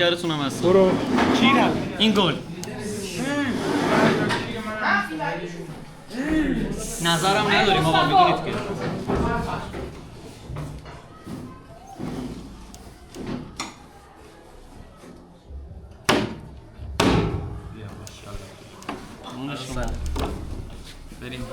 نوکرتونم هست. برو. این گل. نظرم نداریم آقا میدونید که. بریم.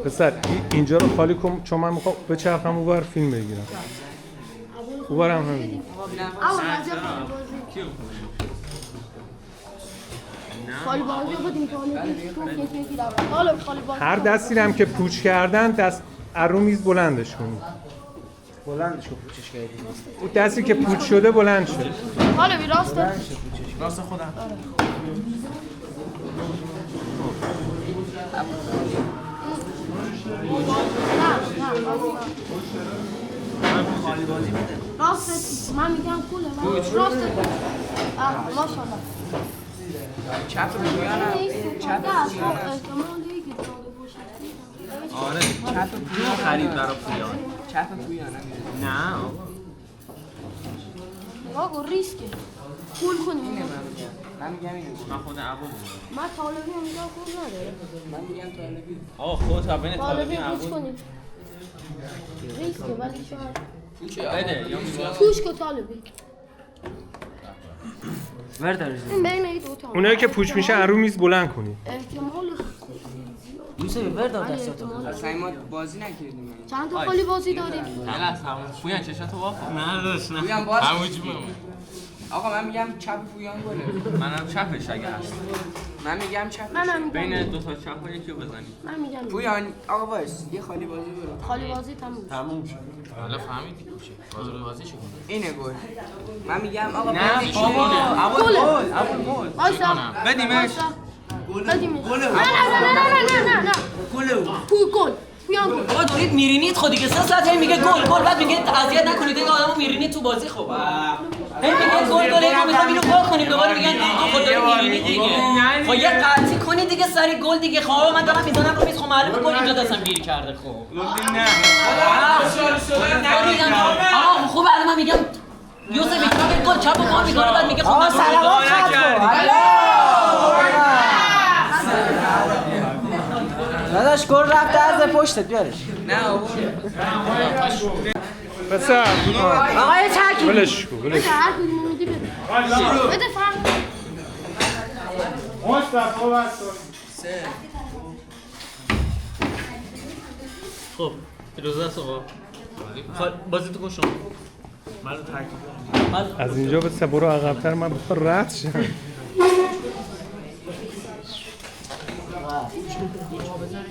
پسر اینجا رو خالی کن چون من میخوام بچرخم اونور فیلم بگیرم. اونور هم همین. هر دستی هم که پوچ کردن دست رو میز بلندش کنید. بلندش کن پوچش کردی. اون دستی که پوچ شده بلند شد. حالا بی راسته. راست خودم. خالی بازی بده. راسته من میگم کوله. راسته. ماشاءالله. چپ پویانم. چپ آره چپ پویان خرید برای پویان. چپ پویانم. نه آقا ریسکه. پول کنیم. من میگم اینو. من خود عبو من طالبی هم میگم پول نداره. من میگم طالبی. آقا خودت بین طالبی پوچ عبو کنیم. ریسکه ولی شاید. بده یا میگم پوش که طالبی. وردارش. این بین این دو تا. اونایی که پوچ میشه رو میز بلند کنید. احتمال یوسف وردار دستاتو. اصلا ما بازی نکردیم. چند تا خالی بازی داریم؟ نه پویان چشاتو واف نه داداش نه پویان باز. همونجوری آقا من میگم چپ پویان گله. منم چپش اگه هست. من میگم چپ. منم میگم. بین دو تا چپ و یکی رو بزنید. من میگم. پویان آقا وایس یه خالی بازی برو. خالی بازی تموم شد. حالا فهمیدی کوچه بازی چه کنه اینه گل. من میگم آقا نه بابا اول گل وایسا. بدیمش بدیمش. نه. گل. پویان گل. آقا دارید میرینید خودی که 3 ساعت میگه گل بعد میگه اذیت نکنید این آدمو میرینید تو بازی خب هی میگه گل ما میخوایم اینو پاک کنیم دوباره میگن خود دارید میرینید دیگه خب یه قطعی کنید دیگه سری گل دیگه خب من دارم میزنم رو میز خب معلومه گل اینجا دستم گیر کرده خب نه آقا خوب الان من میگم یوسف میگه گل چپ و پا میکنه بعد میگه خب سلام داداش گل رفته از پشتت بیارش. نه پسر آقا یه چکی. ولش کن ولش کن. هر کدوم میدی بده فرق. خب اجازه است آقا بازی تو کن شما من ترکیب از اینجا به برو عقب‌تر من بخوام رد شم.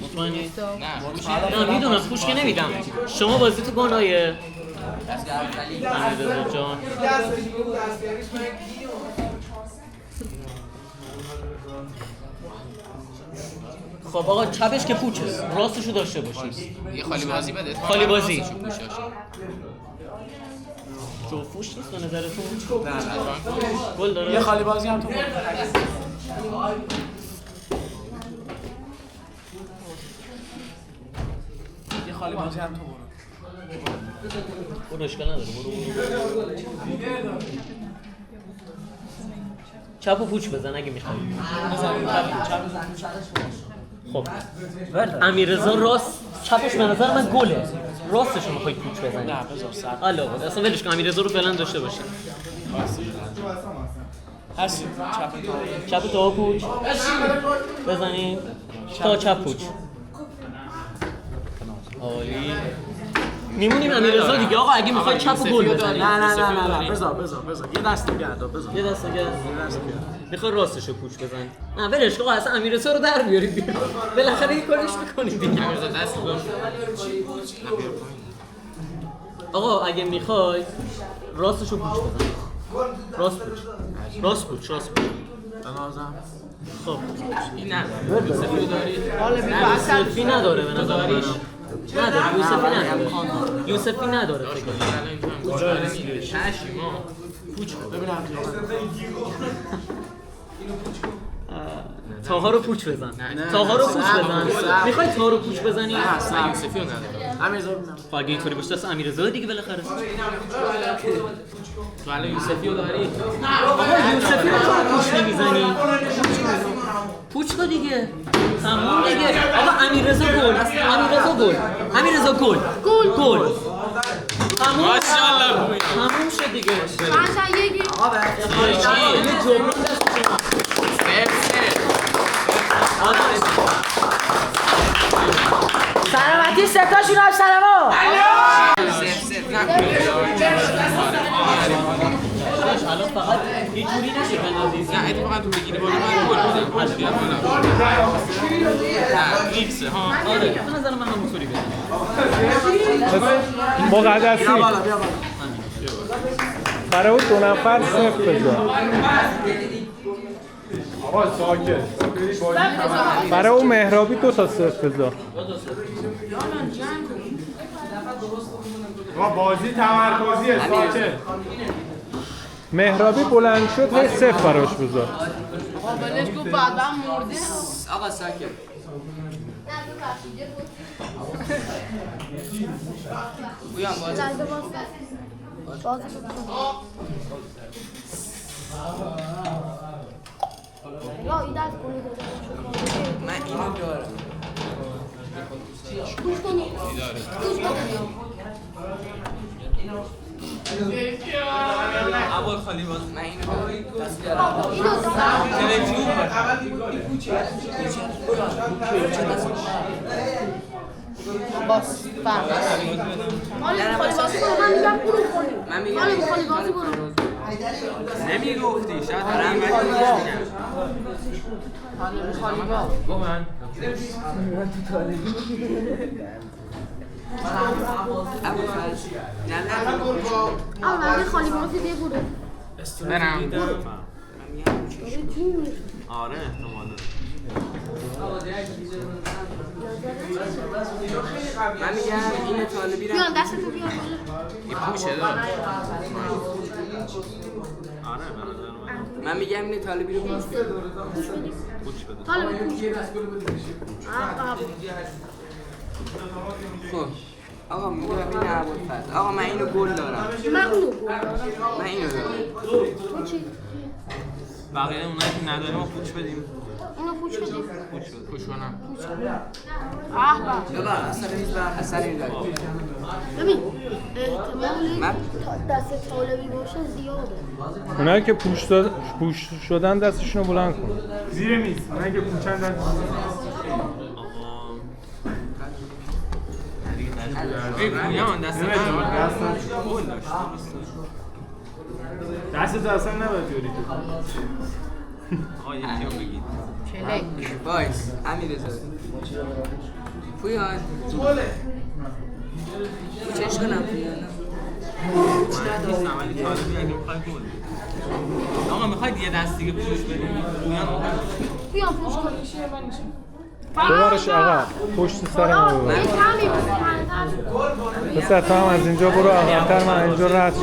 مطمئنی؟ نه میدونم پوش که نمیدم شما بازی تو کن آیه امیررضا جان خب آقا چپش که پوچه راستشو داشته باشید یه خالی بازی بده خالی بازی جو فوش نیست به نظرتون؟ نه گل داره یه خالی بازی هم تو یه خالی بازی هم تو برو اشکال نداره برو چپ و پوچ بزن اگه میخوای خب امیررضا راست چپش به نظر من گله راستش رو میخوای پوچ بزنی نه بذار سر حالا اصلا ولش کن امیررضا رو فعلا داشته باشید هستی چپ تا پوچ بزنید تا چپ پوچ عالی میمونیم امیررضا دیگه آقا اگه میخوای چپ و گل بزنی نه بذار یه دست دیگه بذار یه دست دیگه میخوای راستشو پوچ بزنی نه ولش آقا اصلا امیررضا رو در بیارید بیرون بالاخره یه کارش میکنید دیگه امیررضا دست گل آقا اگه میخوای راستشو پوچ بزن. راست پوچ. بنازم خب این نه یوسفی داری یوسفی نداره به نظر من. نداره یوسفی نداره فکر کنم. چشیما پوچ ببینم تاها رو پوچ بزن. میخوای تاها رو پوچ بزنی؟ نه یوسفی رو ندارم امیررضا ببینم خب اگه اینطوری باشه دست امیررضا دیگه بالاخره. تو الان یوسفی رو داری آقا یوسفی رو چرا پوچ نمیزنی؟ پوچ کن دیگه. تموم دیگه. آقا امیررضا گل. ماشاءالله خوبی تموم شد دیگه. مثلا یکی یه جبران دست شما. سلامتی ستاشون هم سلامو الان فقط یه جوری نشه بندازی. نه اتفاقا تو بگیری بالا من گل بودم پس بیاد بالا نه ایکس ها آره به نظر من همونطوری بزن. مقدسی برای اون 2 نفر 0 بذار. آقا ساکت. برای اون مهرابی 2 تا 0 بذار. آقا بازی تمرکزیه ساکت. مهرابی بلند شد هی 0 براش بذار. بلش گفت بعدا مرده آقا ساکت بویان بازی یا این دست کنید من اینو دارم گوش کنید اول خالی باز من اینو دارم اینو دارم باس حالا میخوای بازی کنم من میگم برو کنیم من میگم حالا میخوای بازی کنم نمیگفتی شاید دارم با من اول خالی بازی دیگه برو برم آره احتمالاً. من میگم این طالبی رو بیان دستتو بیان این پوشه دار آره به نظر من من میگم این طالبی رو پوش بده پوچ بده. حالا بکن خب آقا میگم این ابوالفضل آقا من اینو گل دارم من اونو گل دارم من اینو دارم تو چی؟ بقیه اونایی که نداریم ما پوچ بدیم. اینو پوچ بدیم پوش کنم بابا اصلا ریز برم اصلا این دارم ببین احتمال من دست طالبی باشه زیاده اونایی که پوش شدن دستشون رو بلند کن. زیر میز. اونایی که پوچن دست. ای پویان دست من گل داشت دست تو اصلا نباید جوری تو. آقا یکی رو بگید وایس امیررضا پویان پوچش کنم پویان من نیستم ولی طالبی اگه میخوای گل آقا میخواید یه دست دیگه پوش بدیم پویان بیان پوچ کنیم ببرش عقب پشت سر ما ببر. یه کمی بود پسر تو هم از اینجا برو عقب‌تر من اینجا رد شد.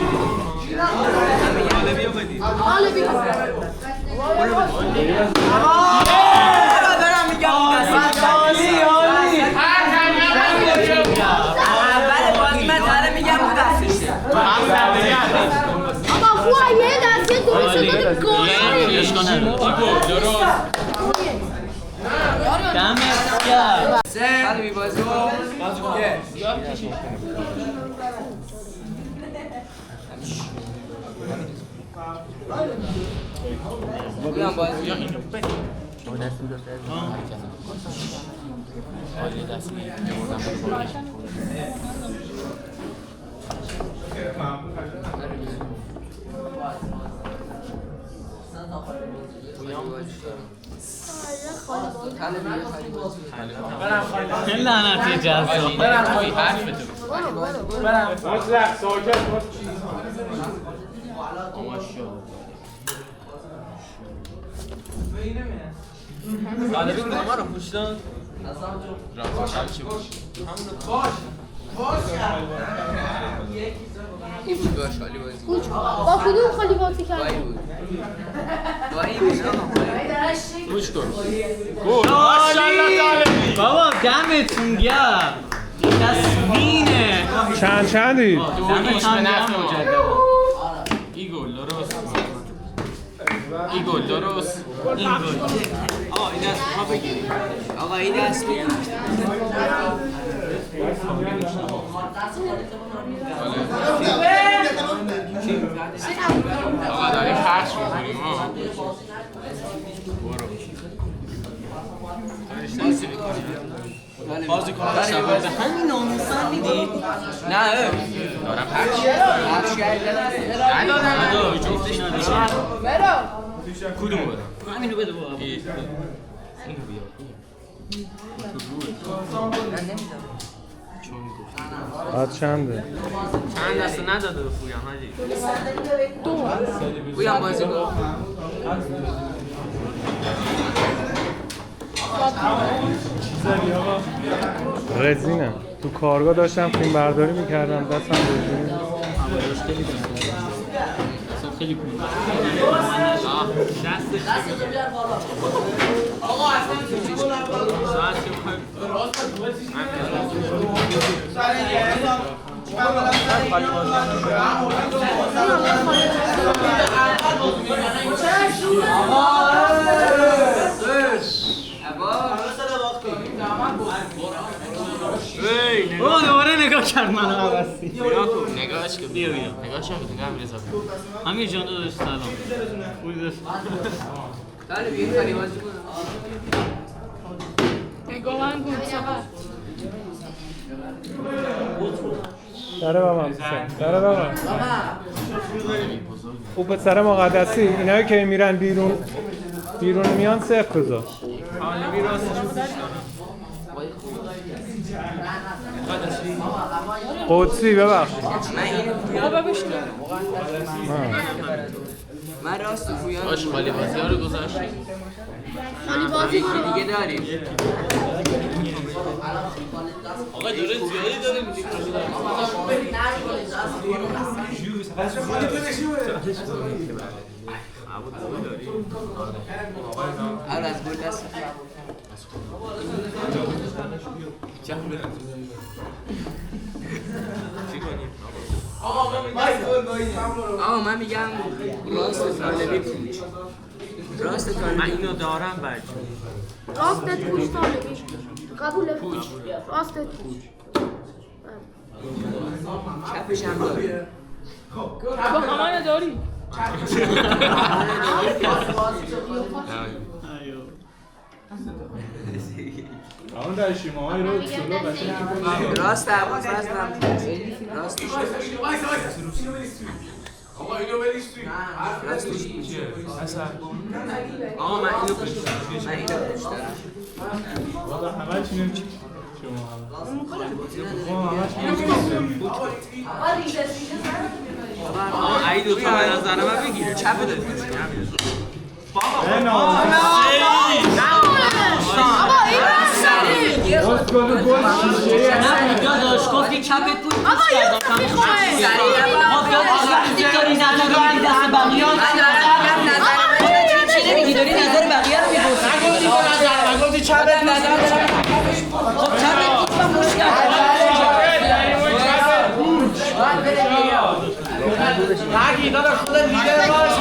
طالبی رو بدید حالا بگو دارم میگم اول بازی من دارم میگم اون دستشه آقا خواه یه دسته درست شده گل اشکانه دمت گرم. طالبی بازی بویان بازی لعنتی جذاب. حرف تو مطلق ساکت طالبی کنم رو پوش داد راست هم چی باش این بود باش خالی بازی با کدوم خالی بازی بایی کردی؟ بود بایی بود پوش کن ماشاءالله طالبی بابا دمتون گرم تصمینه چندی؟ دمتون گرم ای گل درست ای گل درست این گل آقا این دست ها بگیریم آقا این دست بگیر آقا داریم پخش میکنیم ها برو بازی کنم به همین ناموسن میدی؟ نه دارم پخش پخش کرده ندادم جفتش ندارم کدوم بدم همینو بده بابا اینو بیار چون گفت بعد چنده؟ چند دسته نداده به پویان حاجی بویم بازی کن رزینه تو کارگاه داشتم فیلم برداری میکردم دستم رزینه هوایش خیلی بهتره اصلا خیلی پول دستش ساعت که بابا دوباره نگاه کرد منو عوضی نگاهش که بیا نگاهش که نگاه هم رضا همین جان داداش سلام خوبی داشت داره بیایی خالی بازی کن داره بابا داره بابا او پسر مقدسی اینایی که میرن بیرون میان صفر کجا طالبی راستش قدسی ببخشید من راست و پویان باش خالی بازی ها رو گذاشتیم خالی بازی یکی دیگه داریم آقا داره زیادی داره میدیم اول از گل دست آقا من میگم راست طالبی پوچ راست من طالبی اینو دارم بچه راستت پوچ طالبی قبول پوچ راستت پوچ چپش هم داری با همه داری راست عباس هستم راستش راستش پوچه آقا من اینو پوش من اینو پوچ دارم آقا ای دوتا به نظر من بگیره چپ بده نه داداش گفتی چپت بود آقا یه کار وقتی داری نظر رو میدی دست بقیه چی نمیگی داری نظر بقیه رو میبوسی گفتی چپت نظر خب چپت بود من مشکل نگی داداش خودت لیدر باش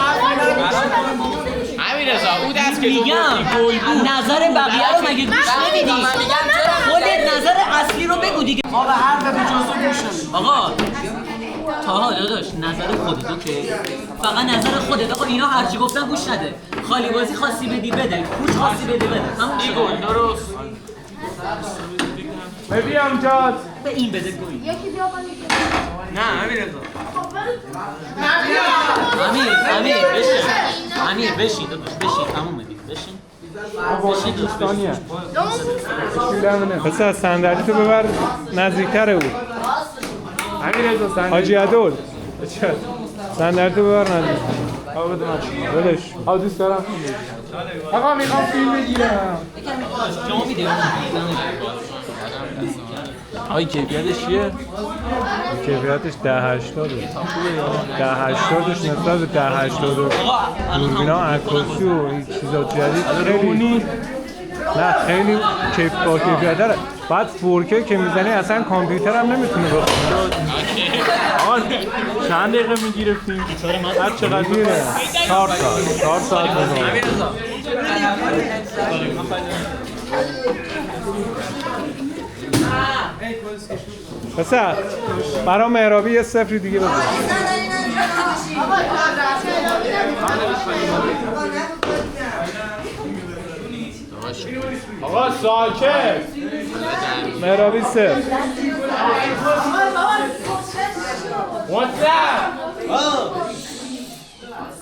همین رضا او دست که تو میگم نظر بقیه رو مگه گوش نمیدی خودت نظر اصلی رو بگو دیگه ما به حرف بجوزو گوش آقا تاها داداش نظر خودتو که فقط نظر خودت آقا اینا هرچی گفتن گوش نده خالی بازی خواستی بدی بده پوچ خواستی بدی بده تموم شد گل درست ببینم جاد به این بده گوی یکی بیا من میگم نه همین رضا امیر بشین امیر بشین داداش بشین تموم دیگه بشین بشین داداش بشین پسر صندلی تو ببر نزدیکتره بود حاجی عدول صندرتو ببر ندید ولش دوست دارم آقا میخوام فیلم بگیرم شما میدونید آی کیفیتش چیه؟ کیفیتش 1080 نسبت به 1080 دوربینا عکاسی و این چیزا جدید خیلی نه خیلی با کیفیت داره. بعد 4K که میزنی اصلا کامپیوتر هم نمیتونه بخونه. آقا چند دقیقه میگیره فیلم؟ هر چقدر میگیره 4 ساعت بزنه. پسر برای مهرابی یه صفری دیگه بزن. آقا ساکت مهرابی صفر.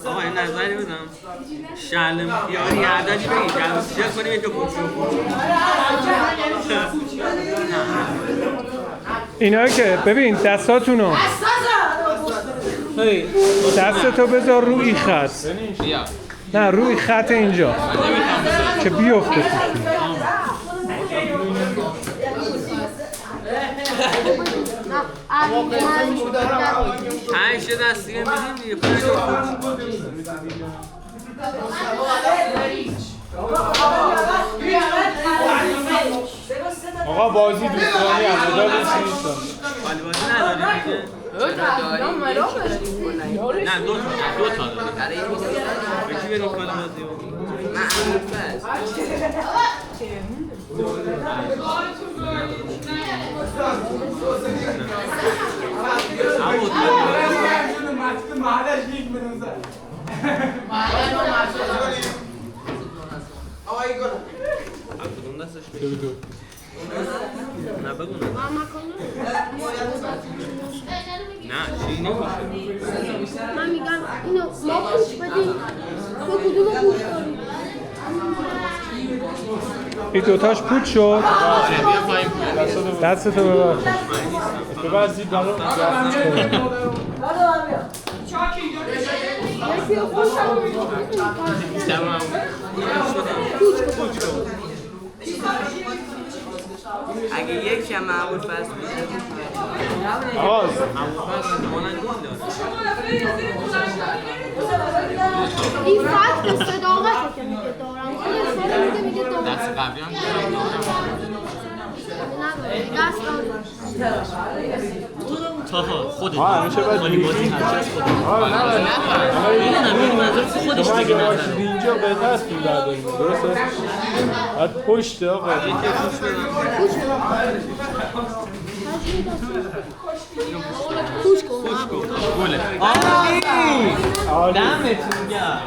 آقا این نظری بدم شلم یعنی عددی بگید جلوسیجه کنیم یه جو اینایی که ببین دستاتونو دستتو بذار روی خط نه روی خط اینجا که بیفته توشی پنج دست دیگه میدیم دیگه آقا بازی دوستانی هم مدال نیستن خالی بازی نداریم دیگه نه دو تا داریم به کی بریم خالی بازی نه بگو نه چی نمیشه من میگم اینو ما پوش بدیم تو کدوم پوش داریم این دوتاش پوچ شد دستتو ببر ببرزید برای اگه یک هم معمول فرض کنید آقا این فرق به صداقته که میگه دارم خود فرق میگه دارم دست قبلی هم دست تاها خودت همیشه باید خالی بازی هرچی از خودت میدونم این منظور خودش دیگه نظره اینجا بهتر است فیلم برداریم درسته؟ بعد پشت آقا پوش کن گله دمتون گرم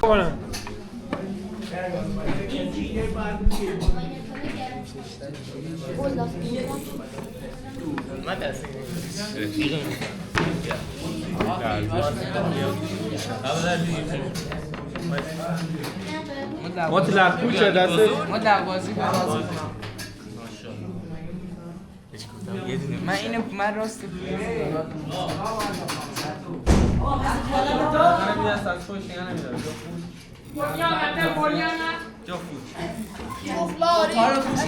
کنم مطلق پوچه دست ما در بازی من اینو من راست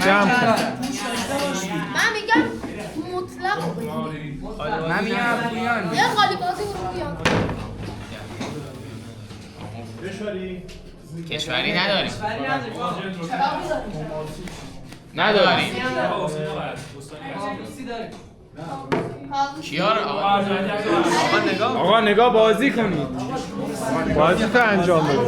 جمع کن من میگم مطلق من میگم پویان یه خالی بازی برو بیان کشوری نداریم نداریم کیار آقا نگاه بازی کنید بازی تو انجام بده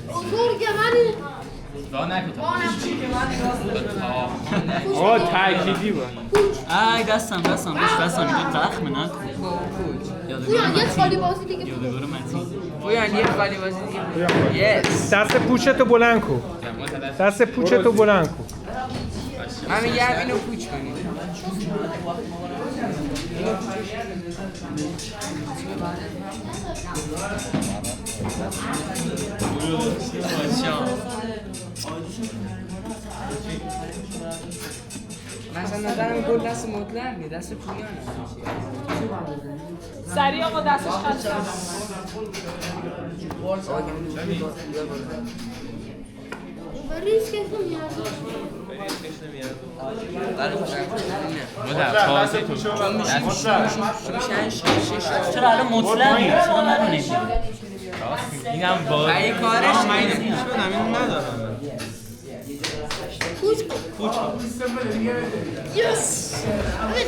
بزرگ منی آقا تأکیدی بود ای دستم بش اینجا زخمه نکن پویان یه خالی بازی دیگه یادگار متین پویان یه خالی بازی دیگه یس دست پوچتو بلند کن دست پوچتو بلند کن من میگم اینو پوچ کنید مثلا نظرم گل دست مطلق نیست، دست پویانه. سریع آقا دستش خط ریسک نمیاد. چرا الان مطلقی؟ چرا منو نمیگی؟ اینم با ای کارش من اینو پیش بدم اینو ندارم پوچ یس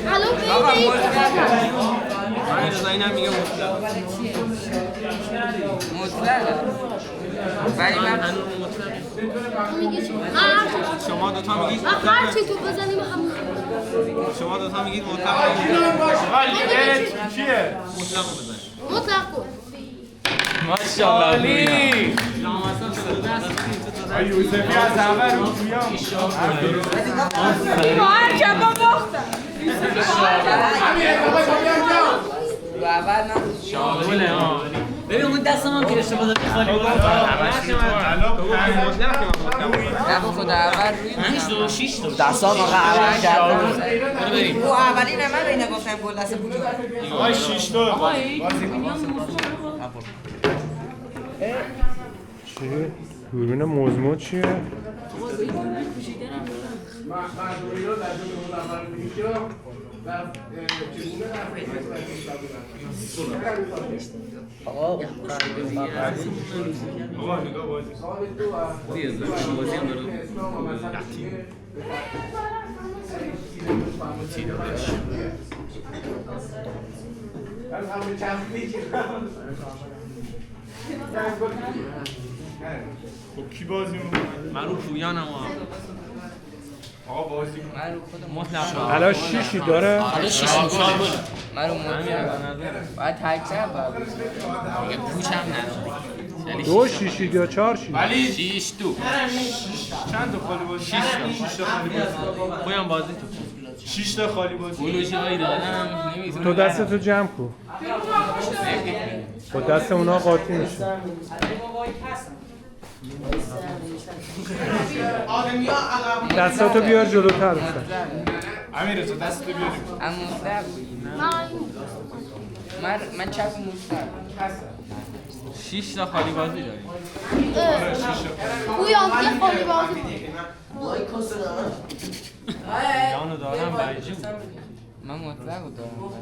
الان آقا بین من رضا اینم میگه مطلقه. ولی من میگی چی؟ شما دوتا میگید هر چی تو بزنیم همون شما دوتا میگید مطلق کیه؟ مطلق بزنید مطلق کن. ماشاءالله یوسفی از اول رو پویان هر کبا باختم رو اول من شاغله ها ببین اون دستم هم که اشتباه دادی خالی بود. نه با خود اول روی 5 تا 6 تا دستان آقا اول کردم. برو بریم. او اولین من به اینا گفتم گل دست پویان. آقای 6 تا چیه؟ دوربین مزمو چیه؟ خب کی بازی می‌کنه؟ من رو پویانم آقا بازی کن. من رو خودم مطلق الان 6 داره؟ حالا 6 من رو مطلق باید تکتر باید دیگه پوچم نداره 2 6 یا 4 6 ولی 6 تو چند تا خالی بازی 6 تا خالی بازی پویان بازی تو 6 تا خالی بازی گلوشی هایی دادم نمی‌تونم تو دستتو جمع کن با دست اونا قاطی میشه دستاتو بیار جلوتر بسن امیر تو دستتو بیاریم اما مطلق من چپ مطلق 6 تا خالی بازی داریم پویان یه خالی بازی یانو دارم برجی من مطلق رو دارم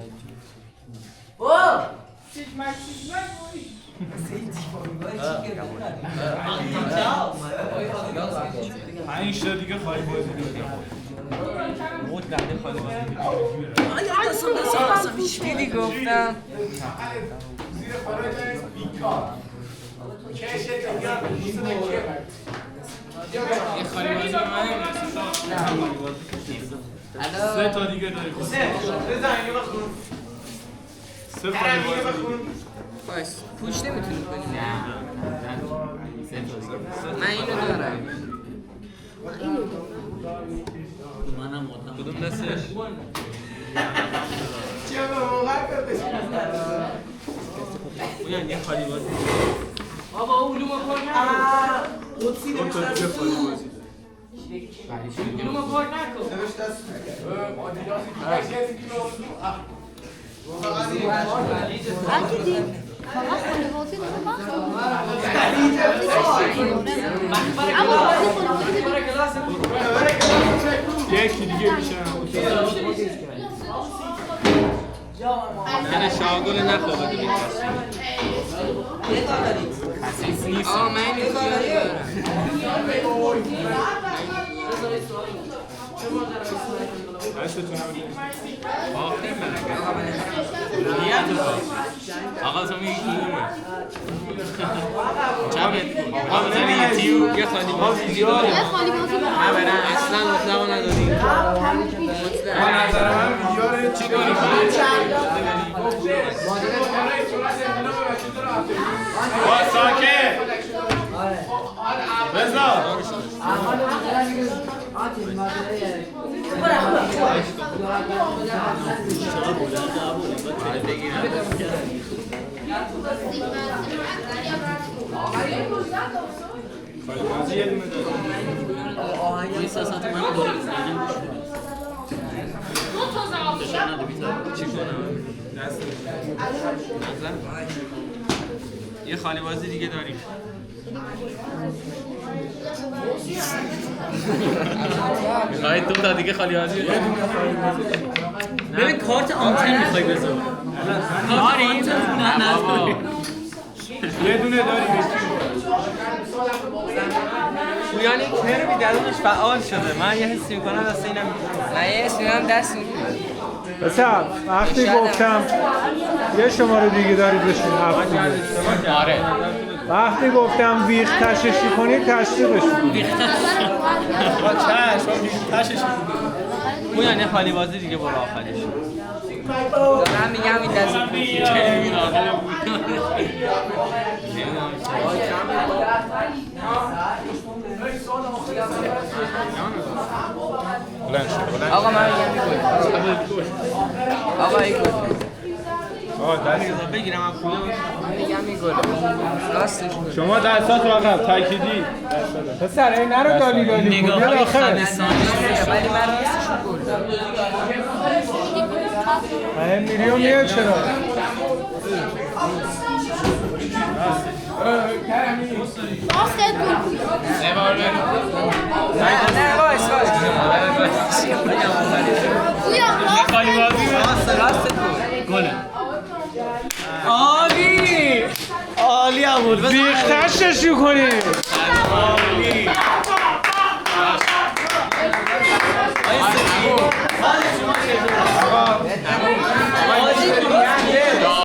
پنج تا دیگه خالی بازی داریم مطلق خالی بازی داریم چی گفتم یه خالی بازی من 3 تا دیگه داریم 3 خالی بازی باش پوش نمیتونی کنی من اینو دارم منم مطلق کدوم دستش؟ بویان یه خالی بازی بابا علوم کار نکن اون تا دیگه خالی بازی علوم کار نکن اگه دید فقط خالی بازی داره یکی دیگه میشه یعنی شاگل نخواه بدونی خسیس نیست آه من اینو دارم آقا تو میگی کدومه چپت آقا بزنی یه تیو یه خالی بازی داری یه خالی بازی نه برن اصلا مطلقا نداری من نظر من بیاره چی داری با ساکت رضا این احساسات من رو داری چی کنم؟ یه خالی بازی دیگه داریم. میخوایی دو تا دیگه خالی بازی ببین کارت آنتن میخوای بذار کارت آنتن نه یه دونه داریم. پویانی کرمی درونش فعال شده. من یه حسی میکنم دست اینم من یه حسی میکنم دست بسیار وقتی گفتم یه شماره دیگه دارید بشین آره وقتی گفتم ویخ تششی کنید تشریفش کنید پویانی خالی بازی دیگه برو آخرش دارم میگم این دست آقا من میگم آقا این گل بگیرم من پولو میگم این گل راستش گل شما دستات وقت تاکیدی پسر این نرو دالی نگاه های خبستانی ولی من راستش گل این میلیون میاد چرا باسکت نه وایس خالی بازی راست گله عالی عالی ابوالفضل ویخ تششی کنید عالی